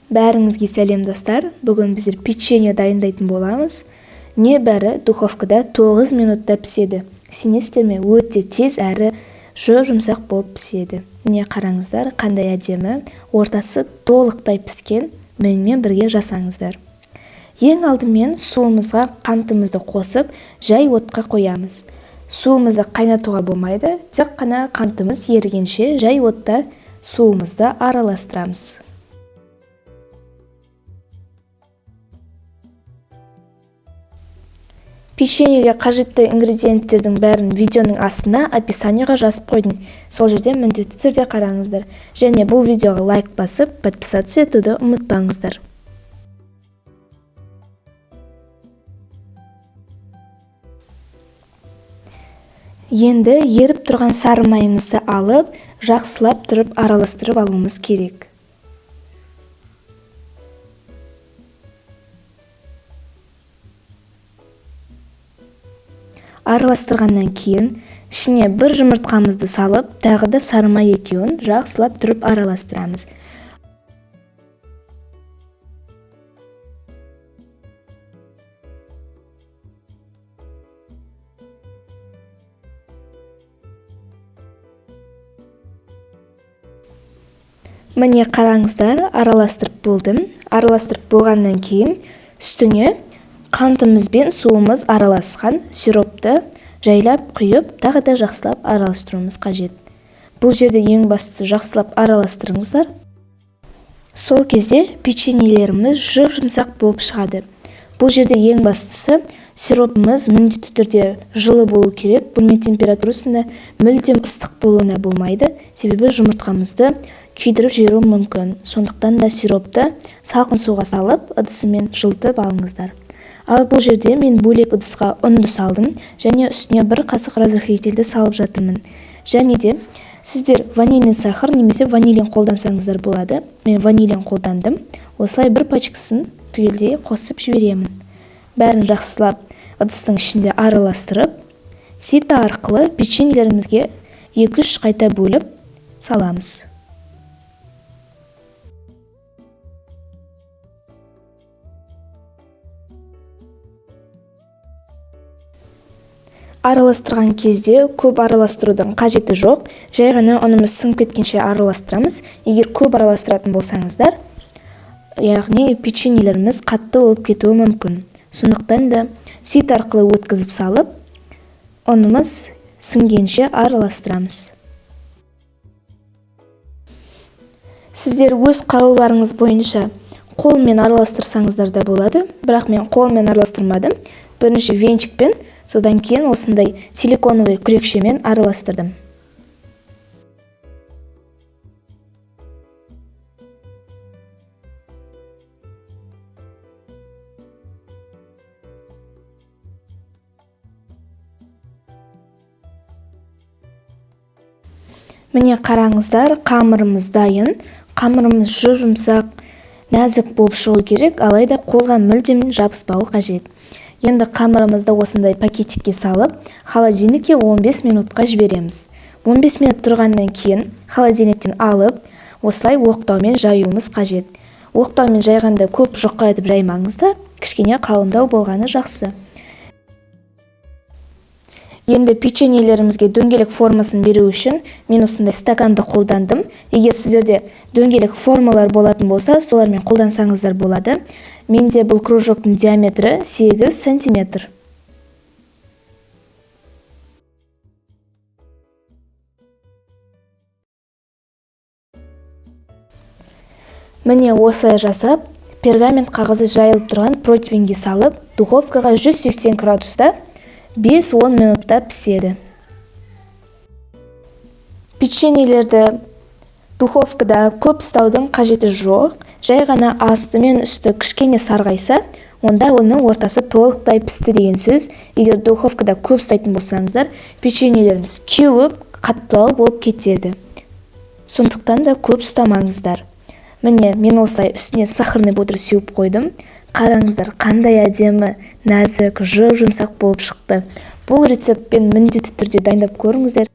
Бәріңізге сәлем достар. Бүгін біздер печенье дайындайтын боламыз. Небәрі духовкада 9 минутта піседі. Сенесіздер ме? Өте тез әрі жұмсақ болып піседі. Не қараңыздар, қандай әдемі, ортасы толықтай піскен. Менімен бірге жасаңыздар. Ең алдымен суымызға қантымызды қосып, жай отқа қоямыз. Суымызды қайнатуға болмайды, тек қана қантымыз ерігенше жай отта суымызды араластырамыз. Печеньеге қажетті ингредиенттердің бәрін видеоның астына описаниеға жазып қойдым. Сол жерде міндетті түрде қараңыздар. Және бұл видеоға лайк басып, подписаться етуді ұмытпаңыздар. Енді еріп тұрған сары майымызды алып, жақсылап тұрып араластырып алуымыз керек. Араластырғаннан кейін, ішіне бір жұмыртқамызды салып, тағы да сары май екеуін жақсылап тұрып араластырамыз. Міне қараңыздар, араластырып болдым. Араластырып болғаннан кейін, үстіне қантымыз бен суымыз араласқан сиропты жайлап құйып, тағы да жақсылап араластыруымыз қажет. Бұл жерде ең бастысы жақсылап араластырыңыздар. Сол кезде печеньелеріміз жұмсақ болып шығады. Бұл жерде ең бастысы сиропымыз міндетті түрде жылы болу керек. Бөлме температурасында мүлдем ыстық болуына болмайды, себебі жұмыртқамызды күйдіріп жіберуі мүмкін. Сондықтан да сиропты салқын суға салып, ыдысымен жылытып алыңыздар. Ал бұл жерде мен бөлек ыдысқа ұнды салдым, және үстіне бір қасық разрыхлительді салып жатырмын. Және де сіздер ванильный сахар немесе ванилин қолдансаңыздар болады. Мен ванилин қолдандым. Осылай бір пачкасын түгелдей қосып жіберемін. Бәрін жақсылап ыдыстың ішінде араластырып, сито арқылы печеньелерімізге 2-3 қайта бөліп саламыз. Араластырған кезде көп араластырудың қажеті жоқ. Жай ғана ұнымыз сіңіп кеткенше араластырамыз. Егер көп араластыратын болсаңыздар, яғни печеньелеріміз қатты болып кетуі мүмкін. Сондықтан да сито арқылы өткізіп салып, ұнымыз сіңгенше араластырамыз. Сіздер өз қалауларыңыз бойынша қолмен араластырсаңыздар да болады. Бірақ мен қолмен араластырмадым. Бірінші венчикпен, содан кейін осындай силиконовый күрекшемен араластырдым. Міне қараңыздар, қамырымыз дайын. Қамырымыз жұмсақ, нәзік болып шығу керек, алайда қолға мүлдем жабыспауы қажет. Енді қамырымызды осындай пакетикке салып, холодильникке 15 минутқа жібереміз. 15 минут тұрғаннан кейін холодильниктен алып, осылай оқтаумен жаюымыз қажет. Оқтаумен жайғанда көп жұқа етіп жаймаңыздар, кішкене қалыңдау болғаны жақсы. Енді печеньелерімізге дөңгелек формасын беру үшін мен осындай стаканды қолдандым. Егер сіздерде дөңгелек формалар болатын болса, солармен қолдансаңыздар болады. Менде бұл кружоктың диаметрі 8 сантиметр. Міне осылай жасап, пергамент қағазы жайылып тұрған противеньге салып, духовкаға 180 градуста 5-10 минутта піседі. Печеньелерді духовкада көп ұстаудың қажеті жоқ. Жай ғана асты мен үсті кішкене сарғайса, онда оның ортасы толықтай пісті деген сөз. Егер духовкада көп ұстайтын болсаңыздар, печеньелеріміз кеуіп, қаттылау болып кетеді. Сондықтан да көп ұстамаңыздар. Міне, мен осылай үстіне сахарный пудра сеуіп қойдым. Қараңыздар, қандай әдемі, нәзік, жұмсақ болып шықты. Бұл рецептпен міндетті түрде дайындап көріңіздер.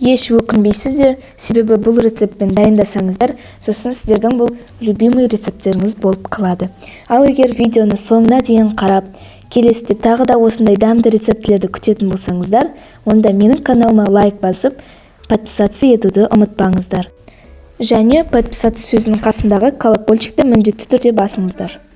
еш өкінбейсіздер, себебі бұл рецептпен дайындасаңыздар, сосын сіздердің бұл любимый рецептеріңіз болып қалады. Ал егер видеоны соңына дейін қарап, келесіде тағы да осындай дәмді рецептілерді күтетін болсаңыздар, онда менің каналыма лайк басып, подписаться етуді ұмытпаңыздар. Және подписаться сөзінің қасындағы колокольчикті міндетті түрде басыңыздар.